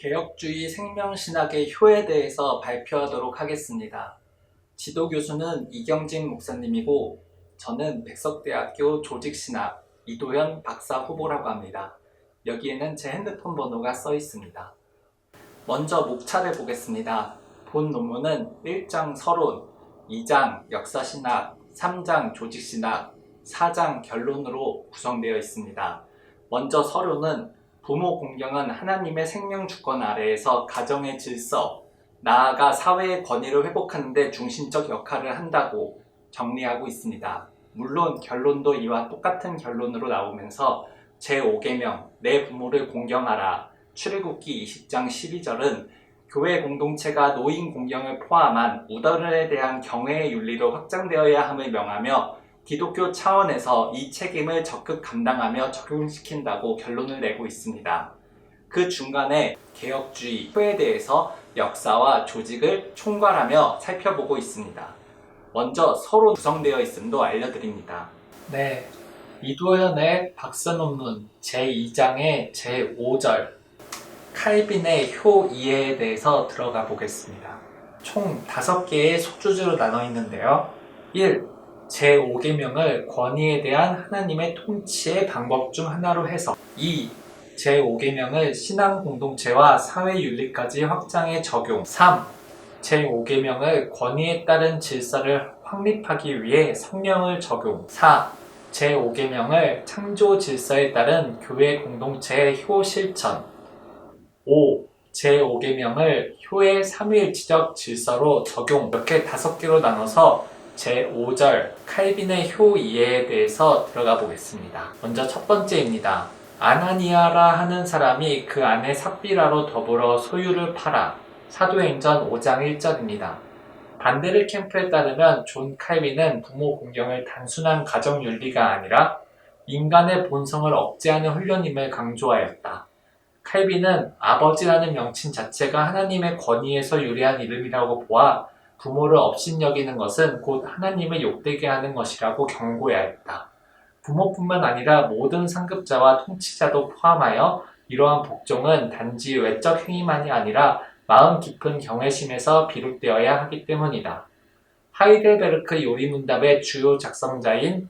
개혁주의 생명신학의 효에 대해서 발표하도록 하겠습니다. 지도교수는 이경진 목사님이고 저는 백석대학교 조직신학 이도현 박사 후보라고 합니다. 여기에는 제 핸드폰 번호가 써 있습니다. 먼저 목차를 보겠습니다. 본 논문은 1장 서론, 2장 역사신학, 3장 조직신학, 4장 결론으로 구성되어 있습니다. 먼저 서론은 부모 공경은 하나님의 생명 주권 아래에서 가정의 질서, 나아가 사회의 권위를 회복하는 데 중심적 역할을 한다고 정리하고 있습니다. 물론 결론도 이와 똑같은 결론으로 나오면서 제5계명 내 부모를 공경하라 출애굽기 20장 12절은 교회 공동체가 노인 공경을 포함한 우더른에 대한 경외의 윤리로 확장되어야 함을 명하며 기독교 차원에서 이 책임을 적극 감당하며 적용시킨다고 결론을 내고 있습니다. 그 중간에 개혁주의 효에 대해서 역사와 조직을 총괄하며 살펴보고 있습니다. 먼저 서로 구성되어 있음도 알려드립니다. 네, 이도현의 박사 논문 제2장의 제5절 칼빈의 효 이해에 대해서 들어가 보겠습니다. 총 5개의 소주제로 나눠 있는데요. 1. 제5계명을 권위에 대한 하나님의 통치의 방법 중 하나로 해서 2. 제5계명을 신앙 공동체와 사회 윤리까지 확장해 적용 3. 제5계명을 권위에 따른 질서를 확립하기 위해 성령을 적용 4. 제5계명을 창조 질서에 따른 교회 공동체의 효 실천 5. 제5계명을 효의 삼위일치적 질서로 적용 이렇게 5개로 나눠서 제5절 칼빈의 효 이해에 대해서 들어가 보겠습니다. 먼저 첫 번째입니다. 아나니아라 하는 사람이 그 아내 삽비라로 더불어 소유를 팔아 사도행전 5장 1절입니다. 반데르 캠프에 따르면 존 칼빈은 부모 공경을 단순한 가정 윤리가 아니라 인간의 본성을 억제하는 훈련임을 강조하였다. 칼빈은 아버지라는 명칭 자체가 하나님의 권위에서 유래한 이름이라고 보아 부모를 업신여기는 것은 곧 하나님을 욕되게 하는 것이라고 경고하였다. 부모뿐만 아니라 모든 상급자와 통치자도 포함하여 이러한 복종은 단지 외적 행위만이 아니라 마음 깊은 경외심에서 비롯되어야 하기 때문이다. 하이델베르크 요리문답의 주요 작성자인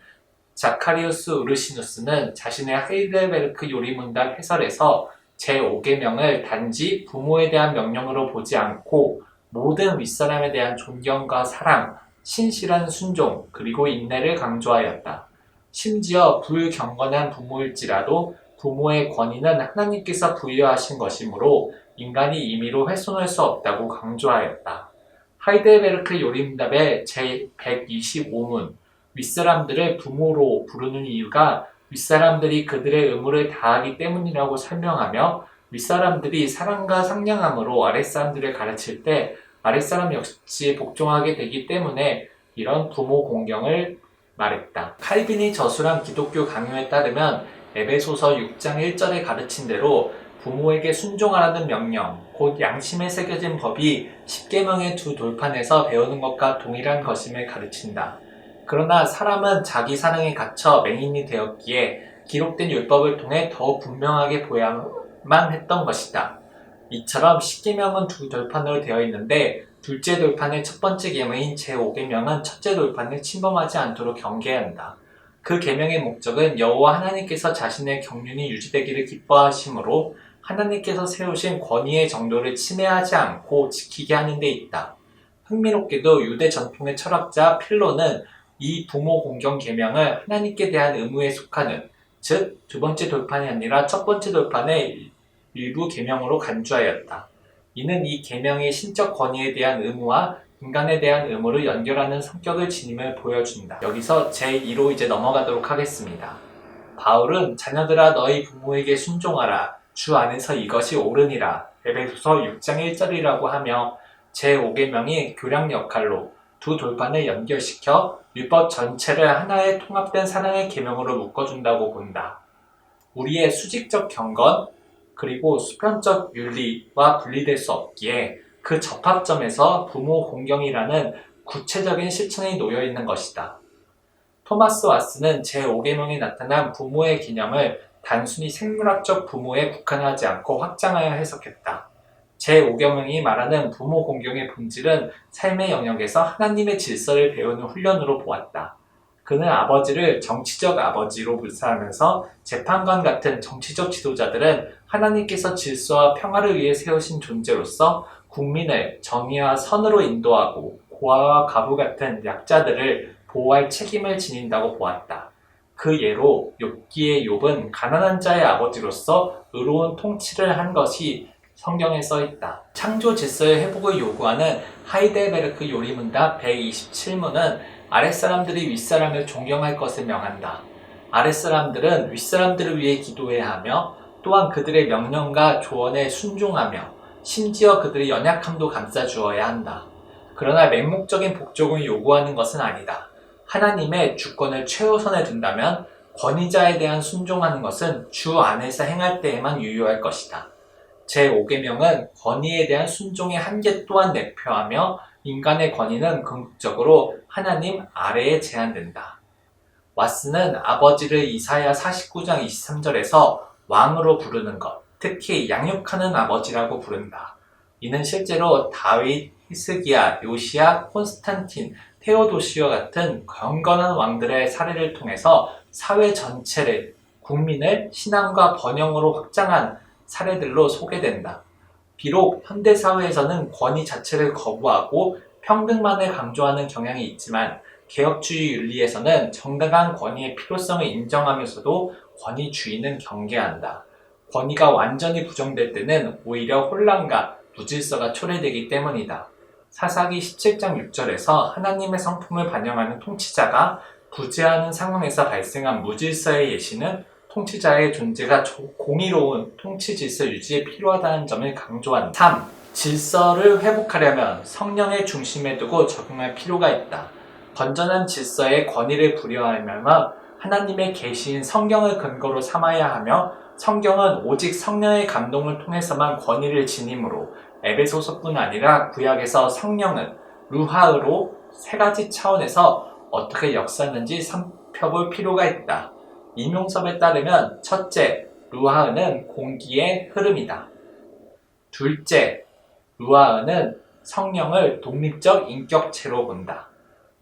자카리우스 우르시누스는 자신의 하이델베르크 요리문답 해설에서 제5계명을 단지 부모에 대한 명령으로 보지 않고 모든 윗사람에 대한 존경과 사랑, 신실한 순종, 그리고 인내를 강조하였다. 심지어 불경건한 부모일지라도 부모의 권위는 하나님께서 부여하신 것이므로 인간이 임의로 훼손할 수 없다고 강조하였다. 하이델베르크 요리문답의 제125문 윗사람들을 부모로 부르는 이유가 윗사람들이 그들의 의무를 다하기 때문이라고 설명하며 윗사람들이 사랑과 상냥함으로 아랫사람들을 가르칠 때 아랫사람 역시 복종하게 되기 때문에 이런 부모 공경을 말했다. 칼빈이 저술한 기독교 강요에 따르면 에베소서 6장 1절에 가르친 대로 부모에게 순종하라는 명령, 곧 양심에 새겨진 법이 10계명의 두 돌판에서 배우는 것과 동일한 것임을 가르친다. 그러나 사람은 자기 사랑에 갇혀 맹인이 되었기에 기록된 율법을 통해 더 분명하게 보야만 했던 것이다. 이처럼 10계명은 두 돌판으로 되어 있는데 둘째 돌판의 첫 번째 계명인 제5계명은 첫째 돌판을 침범하지 않도록 경계한다. 그 계명의 목적은 여호와 하나님께서 자신의 경륜이 유지되기를 기뻐하심으로 하나님께서 세우신 권위의 정도를 침해하지 않고 지키게 하는 데 있다. 흥미롭게도 유대 전통의 철학자 필로는 이 부모 공경 계명을 하나님께 대한 의무에 속하는, 즉 두 번째 돌판이 아니라 첫 번째 돌판의 일부 계명으로 간주하였다. 이는 이 계명의 신적 권위에 대한 의무와 인간에 대한 의무를 연결하는 성격을 지님을 보여준다. 여기서 제2로 이제 넘어가도록 하겠습니다. 바울은 자녀들아 너희 부모에게 순종하라. 주 안에서 이것이 옳으니라. 에베소서 6장 1절이라고 하며 제5계명이 교량 역할로 두 돌판을 연결시켜 율법 전체를 하나의 통합된 사랑의 계명으로 묶어준다고 본다. 우리의 수직적 경건 그리고 수평적 윤리와 분리될 수 없기에 그 접합점에서 부모 공경이라는 구체적인 실천이 놓여 있는 것이다. 토마스 왓스는 제5계명에 나타난 부모의 개념을 단순히 생물학적 부모에 국한하지 않고 확장하여 해석했다. 제5계명이 말하는 부모 공경의 본질은 삶의 영역에서 하나님의 질서를 배우는 훈련으로 보았다. 그는 아버지를 정치적 아버지로 묘사하면서 재판관 같은 정치적 지도자들은 하나님께서 질서와 평화를 위해 세우신 존재로서 국민을 정의와 선으로 인도하고 고아와 과부 같은 약자들을 보호할 책임을 지닌다고 보았다. 그 예로 욥기의 욥은 가난한 자의 아버지로서 의로운 통치를 한 것이 성경에 써 있다. 창조 질서의 회복을 요구하는 하이델베르크 요리문답 127문은 아랫사람들이 윗사람을 존경할 것을 명한다. 아랫사람들은 윗사람들을 위해 기도해야 하며 또한 그들의 명령과 조언에 순종하며 심지어 그들의 연약함도 감싸주어야 한다. 그러나 맹목적인 복종을 요구하는 것은 아니다. 하나님의 주권을 최우선에 둔다면 권위자에 대한 순종하는 것은 주 안에서 행할 때에만 유효할 것이다. 제5계명은 권위에 대한 순종의 한계 또한 내표하며 인간의 권위는 궁극적으로 하나님 아래에 제한된다. 왓슨은 아버지를 이사야 49장 23절에서 왕으로 부르는 것, 특히 양육하는 아버지라고 부른다. 이는 실제로 다윗, 히스기야, 요시야, 콘스탄틴, 테오도시와 같은 경건한 왕들의 사례를 통해서 사회 전체를, 국민을 신앙과 번영으로 확장한 사례들로 소개된다. 비록 현대사회에서는 권위 자체를 거부하고 평등만을 강조하는 경향이 있지만 개혁주의 윤리에서는 정당한 권위의 필요성을 인정하면서도 권위주의는 경계한다. 권위가 완전히 부정될 때는 오히려 혼란과 무질서가 초래되기 때문이다. 사사기 17장 6절에서 하나님의 성품을 반영하는 통치자가 부재하는 상황에서 발생한 무질서의 예시는 통치자의 존재가 공의로운 통치 질서 유지에 필요하다는 점을 강조한다. 3. 질서를 회복하려면 성령의 중심에 두고 적용할 필요가 있다. 건전한 질서에 권위를 부여하려면 하나님의 계시인 성경을 근거로 삼아야 하며 성경은 오직 성령의 감동을 통해서만 권위를 지니므로 에베소서뿐 아니라 구약에서 성령은 루하으로 세 가지 차원에서 어떻게 역사하는지 살펴볼 필요가 있다. 이명섭에 따르면 첫째, 루하은은 공기의 흐름이다. 둘째, 루하은은 성령을 독립적 인격체로 본다.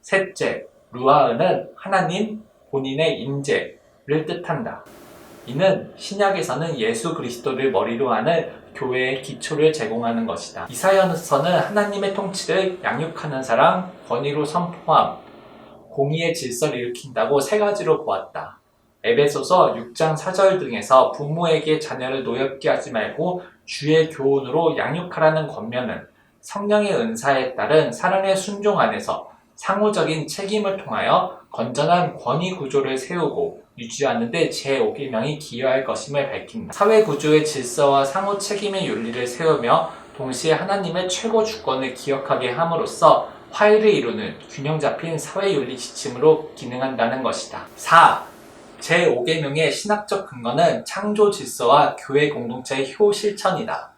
셋째, 루하은은 하나님 본인의 임재를 뜻한다. 이는 신약에서는 예수 그리스도를 머리로 하는 교회의 기초를 제공하는 것이다. 이사야서는 하나님의 통치를 양육하는 사람, 권위로 선포함, 공의의 질서를 일으킨다고 세 가지로 보았다. 에베소서 6장 4절 등에서 부모에게 자녀를 노엽게 하지 말고 주의 교훈으로 양육하라는 권면은 성령의 은사에 따른 사랑의 순종 안에서 상호적인 책임을 통하여 건전한 권위 구조를 세우고 유지하는 데 제5계명이 기여할 것임을 밝힌다. 사회 구조의 질서와 상호 책임의 윤리를 세우며 동시에 하나님의 최고 주권을 기억하게 함으로써 화해를 이루는 균형 잡힌 사회 윤리 지침으로 기능한다는 것이다. 4. 제5계명의 신학적 근거는 창조 질서와 교회 공동체의 효 실천이다.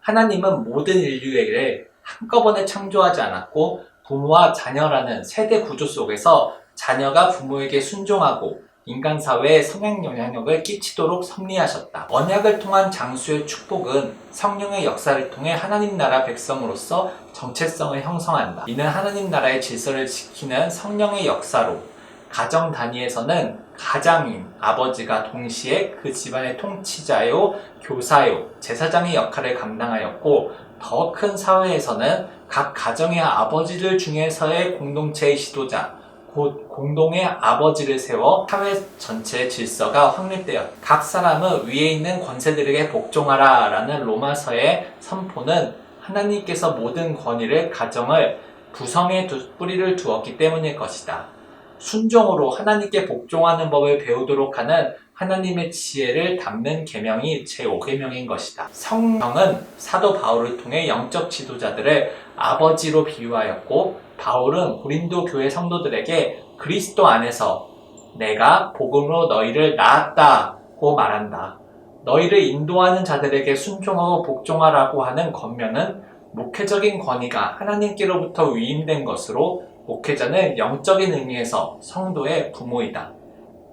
하나님은 모든 인류를 한꺼번에 창조하지 않았고 부모와 자녀라는 세대 구조 속에서 자녀가 부모에게 순종하고 인간 사회에 성행 영향력을 끼치도록 섭리하셨다. 언약을 통한 장수의 축복은 성령의 역사를 통해 하나님 나라 백성으로서 정체성을 형성한다. 이는 하나님 나라의 질서를 지키는 성령의 역사로 가정 단위에서는 가장인 아버지가 동시에 그 집안의 통치자요, 교사요, 제사장의 역할을 감당하였고 더 큰 사회에서는 각 가정의 아버지들 중에서의 공동체의 지도자, 곧 공동의 아버지를 세워 사회 전체의 질서가 확립되었다. 각 사람은 위에 있는 권세들에게 복종하라 라는 로마서의 선포는 하나님께서 모든 권위를 가정을 구성에 뿌리를 두었기 때문일 것이다. 순종으로 하나님께 복종하는 법을 배우도록 하는 하나님의 지혜를 담는 계명이 제5계명인 것이다. 성경은 사도 바울을 통해 영적 지도자들을 아버지로 비유하였고 바울은 고린도 교회 성도들에게 그리스도 안에서 내가 복음으로 너희를 낳았다고 말한다. 너희를 인도하는 자들에게 순종하고 복종하라고 하는 권면은 목회적인 권위가 하나님께로부터 위임된 것으로 목회자는 영적인 의미에서 성도의 부모이다.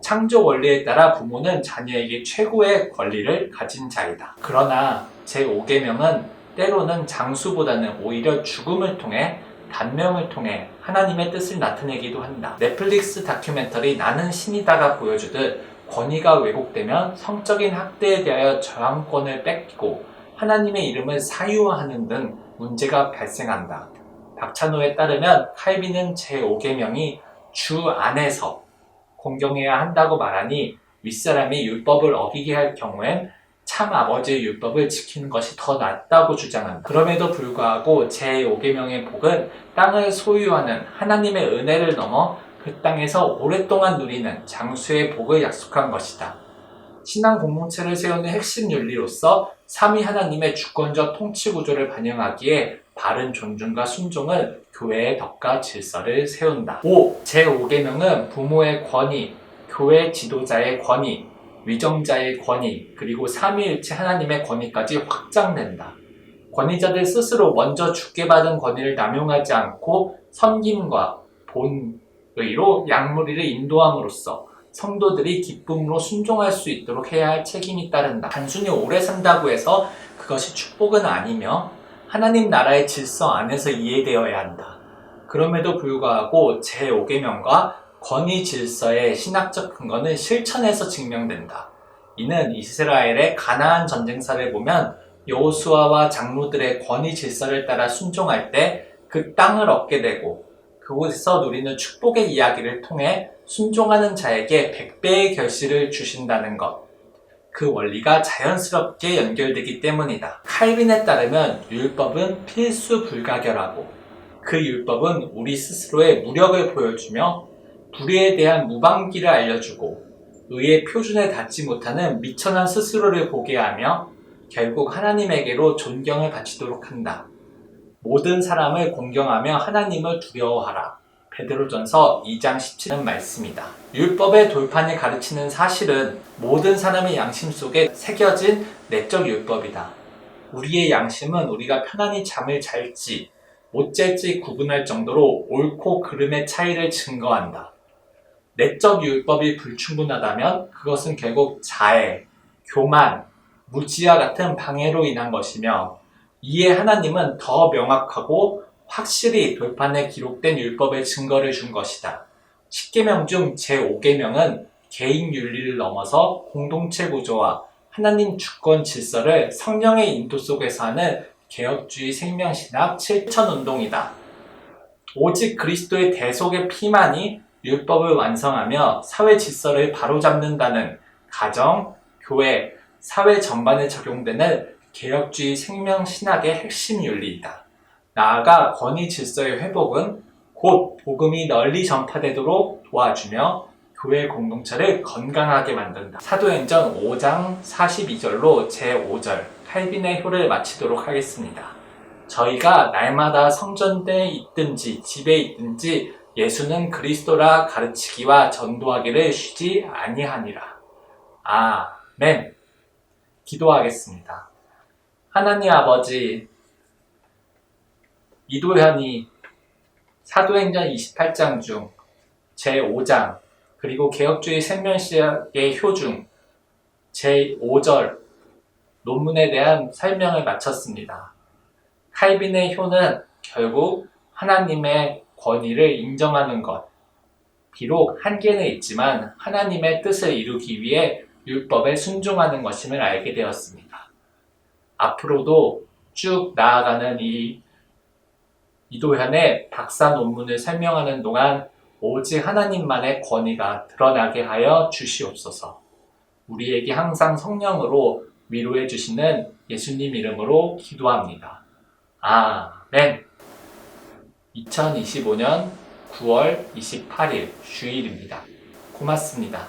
창조 원리에 따라 부모는 자녀에게 최고의 권리를 가진 자이다. 그러나 제5계명은 때로는 장수보다는 오히려 죽음을 통해 단명을 통해 하나님의 뜻을 나타내기도 한다. 넷플릭스 다큐멘터리 나는 신이다가 보여주듯 권위가 왜곡되면 성적인 학대에 대하여 저항권을 뺏기고 하나님의 이름을 사유화하는 등 문제가 발생한다. 박찬호에 따르면 칼빈은 제5계명이 주 안에서 공경해야 한다고 말하니 윗사람이 율법을 어기게 할 경우엔 참 아버지의 율법을 지키는 것이 더 낫다고 주장한다. 그럼에도 불구하고 제5계명의 복은 땅을 소유하는 하나님의 은혜를 넘어 그 땅에서 오랫동안 누리는 장수의 복을 약속한 것이다. 신앙 공동체를 세우는 핵심 윤리로서 삼위 하나님의 주권적 통치 구조를 반영하기에 바른 존중과 순종은 교회의 덕과 질서를 세운다. 5. 제5계명은 부모의 권위, 교회 지도자의 권위, 위정자의 권위, 그리고 삼위일체 하나님의 권위까지 확장된다. 권위자들 스스로 먼저 주께 받은 권위를 남용하지 않고 섬김과 본의로 양무리를 인도함으로써 성도들이 기쁨으로 순종할 수 있도록 해야 할 책임이 따른다. 단순히 오래 산다고 해서 그것이 축복은 아니며 하나님 나라의 질서 안에서 이해되어야 한다. 그럼에도 불구하고 제5계명과 권위 질서의 신학적 근거는 실천에서 증명된다. 이는 이스라엘의 가나안 전쟁사를 보면 여호수아와 장로들의 권위 질서를 따라 순종할 때 그 땅을 얻게 되고 그곳에서 누리는 축복의 이야기를 통해 순종하는 자에게 100배의 결실을 주신다는 것. 그 원리가 자연스럽게 연결되기 때문이다. 칼빈에 따르면 율법은 필수 불가결하고 그 율법은 우리 스스로의 무력을 보여주며 불의에 대한 무방기를 알려주고 의의 표준에 닿지 못하는 미천한 스스로를 보게 하며 결국 하나님에게로 존경을 바치도록 한다. 모든 사람을 공경하며 하나님을 두려워하라. 베드로전서 2장 17은 말씀이다. 율법의 돌판이 가르치는 사실은 모든 사람의 양심 속에 새겨진 내적 율법이다. 우리의 양심은 우리가 편안히 잠을 잘지 못 잘지 구분할 정도로 옳고 그름의 차이를 증거한다. 내적 율법이 불충분하다면 그것은 결국 자애, 교만, 무지와 같은 방해로 인한 것이며 이에 하나님은 더 명확하고 확실히 돌판에 기록된 율법의 증거를 준 것이다. 10계명 중 제5계명은 개인 윤리를 넘어서 공동체 구조와 하나님 주권 질서를 성령의 인도 속에서 하는 개혁주의 생명신학 실천운동이다. 오직 그리스도의 대속의 피만이 율법을 완성하며 사회 질서를 바로잡는다는 가정, 교회, 사회 전반에 적용되는 개혁주의 생명신학의 핵심 윤리이다. 나아가 권위 질서의 회복은 곧 복음이 널리 전파되도록 도와주며 교회 공동체를 건강하게 만든다. 사도행전 5장 42절로 제5절 칼빈의 효를 마치도록 하겠습니다. 저희가 날마다 성전대에 있든지 집에 있든지 예수는 그리스도라 가르치기와 전도하기를 쉬지 아니하니라. 아멘. 기도하겠습니다. 하나님 아버지, 이도현이 사도행전 28장 중 제5장 그리고 개혁주의 생명신학의 효 중 제5절 논문에 대한 설명을 마쳤습니다. 칼빈의 효는 결국 하나님의 권위를 인정하는 것, 비록 한계는 있지만 하나님의 뜻을 이루기 위해 율법에 순종하는 것임을 알게 되었습니다. 앞으로도 쭉 나아가는 이도현의 박사 논문을 설명하는 동안 오직 하나님만의 권위가 드러나게 하여 주시옵소서. 우리에게 항상 성령으로 위로해 주시는 예수님 이름으로 기도합니다. 아멘. 2025년 9월 28일 주일입니다. 고맙습니다.